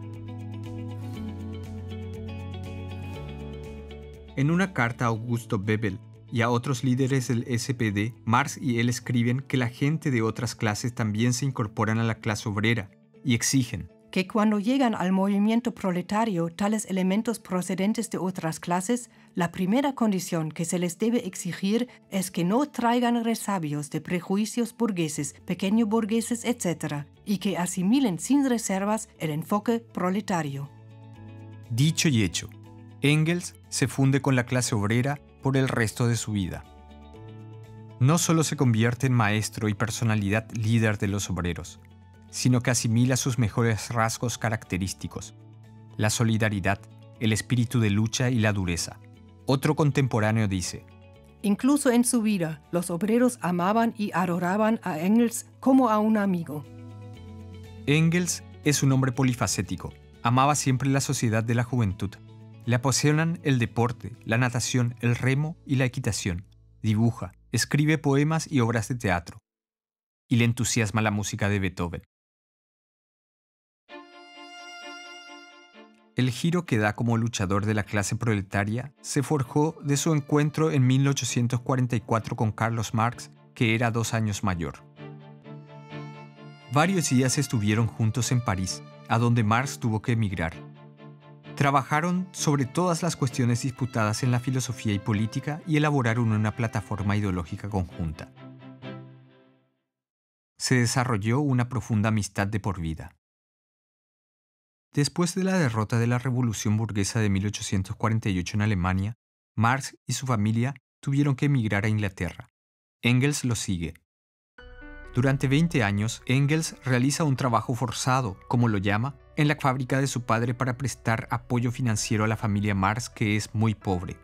En una carta a Augusto Bebel y a otros líderes del SPD, Marx y él escriben que la gente de otras clases también se incorporan a la clase obrera y exigen que cuando llegan al movimiento proletario tales elementos procedentes de otras clases, la primera condición que se les debe exigir es que no traigan resabios de prejuicios burgueses, pequeñoburgueses, etc., y que asimilen sin reservas el enfoque proletario. Dicho y hecho, Engels se funde con la clase obrera por el resto de su vida. No solo se convierte en maestro y personalidad líder de los obreros, sino que asimila sus mejores rasgos característicos: la solidaridad, el espíritu de lucha y la dureza. Otro contemporáneo dice: incluso en su vida, los obreros amaban y adoraban a Engels como a un amigo. Engels es un hombre polifacético. Amaba siempre la sociedad de la juventud. Le apasionan el deporte, la natación, el remo y la equitación. Dibuja, escribe poemas y obras de teatro. Y le entusiasma la música de Beethoven. El giro que da como luchador de la clase proletaria se forjó de su encuentro en 1844 con Carlos Marx, que era 2 años mayor. Varios días estuvieron juntos en París, a donde Marx tuvo que emigrar. Trabajaron sobre todas las cuestiones disputadas en la filosofía y política y elaboraron una plataforma ideológica conjunta. Se desarrolló una profunda amistad de por vida. Después de la derrota de la Revolución Burguesa de 1848 en Alemania, Marx y su familia tuvieron que emigrar a Inglaterra. Engels lo sigue. Durante 20 años, Engels realiza un trabajo forzado, como lo llama, en la fábrica de su padre para prestar apoyo financiero a la familia Marx, que es muy pobre.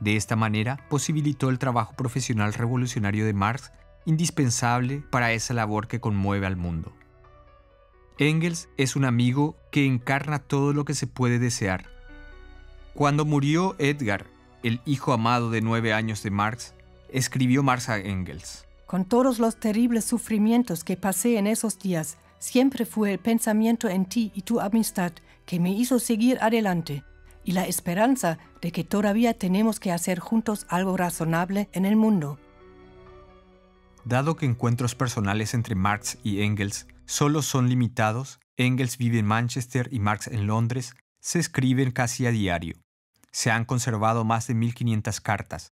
De esta manera, posibilitó el trabajo profesional revolucionario de Marx, indispensable para esa labor que conmueve al mundo. Engels es un amigo que encarna todo lo que se puede desear. Cuando murió Edgar, el hijo amado de 9 años de Marx, escribió Marx a Engels: Con todos los terribles sufrimientos que pasé en esos días, siempre fue el pensamiento en ti y tu amistad que me hizo seguir adelante, y la esperanza de que todavía tenemos que hacer juntos algo razonable en el mundo. Dado que encuentros personales entre Marx y Engels solo son limitados, Engels vive en Manchester y Marx en Londres, se escriben casi a diario. Se han conservado más de 1500 cartas.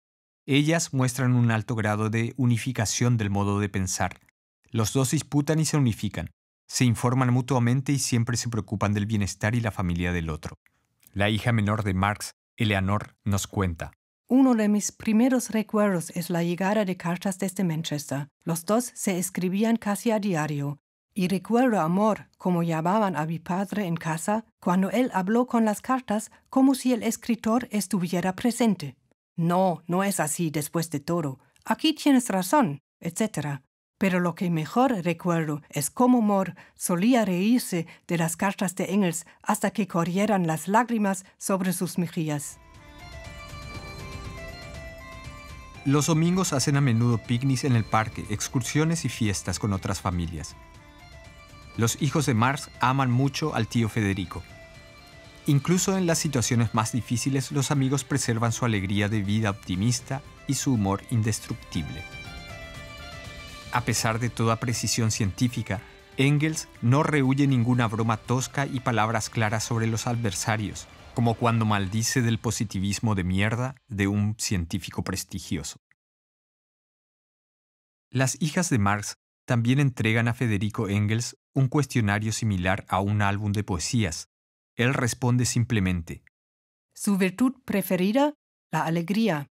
Ellas muestran un alto grado de unificación del modo de pensar. Los dos disputan y se unifican. Se informan mutuamente y siempre se preocupan del bienestar y la familia del otro. La hija menor de Marx, Eleanor, nos cuenta: Uno de mis primeros recuerdos es la llegada de cartas desde Manchester. Los dos se escribían casi a diario. Y recuerdo, amor, como llamaban a mi padre en casa, cuando él habló con las cartas como si el escritor estuviera presente. No, no es así después de todo. Aquí tienes razón, etc. Pero lo que mejor recuerdo es cómo Moore solía reírse de las cartas de Engels hasta que corrieran las lágrimas sobre sus mejillas. Los domingos hacen a menudo picnics en el parque, excursiones y fiestas con otras familias. Los hijos de Marx aman mucho al tío Federico. Incluso en las situaciones más difíciles, los amigos preservan su alegría de vida optimista y su humor indestructible. A pesar de toda precisión científica, Engels no rehúye ninguna broma tosca y palabras claras sobre los adversarios, como cuando maldice del positivismo de mierda de un científico prestigioso. Las hijas de Marx también entregan a Federico Engels un cuestionario similar a un álbum de poesías. Él responde simplemente: Su virtud preferida, la alegría.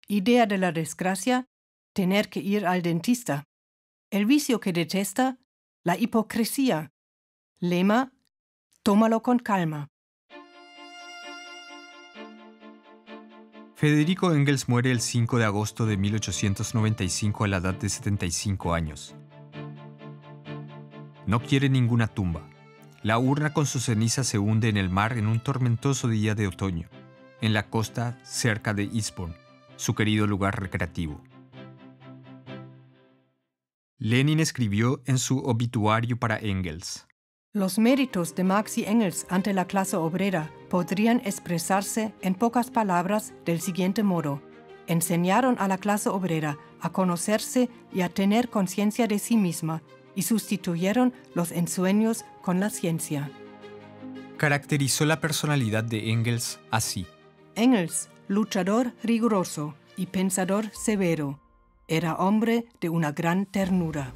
Idea de la desgracia, tener que ir al dentista. El vicio que detesta, la hipocresía. Lema, tómalo con calma. Federico Engels muere el 5 de agosto de 1895 a la edad de 75 años. No quiere ninguna tumba. La urna con sus cenizas se hunde en el mar en un tormentoso día de otoño, en la costa cerca de Eastbourne, su querido lugar recreativo. Lenin escribió en su obituario para Engels: Los méritos de Marx y Engels ante la clase obrera podrían expresarse en pocas palabras del siguiente modo: enseñaron a la clase obrera a conocerse y a tener conciencia de sí misma, y sustituyeron los ensueños con la ciencia. Caracterizó la personalidad de Engels así: Engels, luchador riguroso y pensador severo, era hombre de una gran ternura.